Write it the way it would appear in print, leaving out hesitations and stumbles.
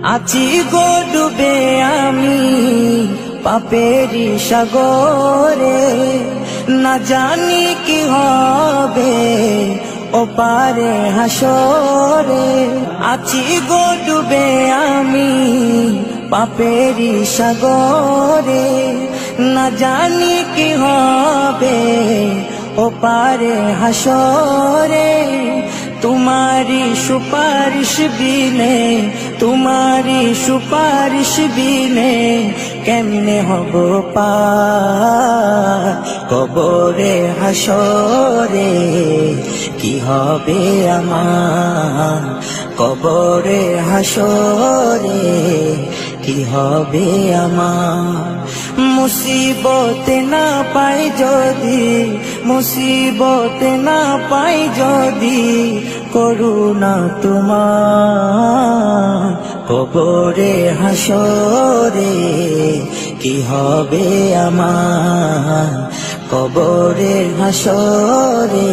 আছি গো ডুবে আমি পাপেরি সাগরে, না জানি কি হবে ওপারে হাসরে। আছি গো ডুবে আমি পাপেরি সাগরে, না জানি কি হবে ওপারে হাসরে। तुम्हारी सुपारिश बिने, तुम्हारी सुपारिश बिने केमने हबो पार कबरे हासरे। कि हबे आमार कबरे हासरे, कि हबे आमार। मुसीबते ना पाई जदि, मुसीबते ना पाई जदि करुणा तुम्हार कबरे हासरे। कि हबे आमार कबरे हासरे।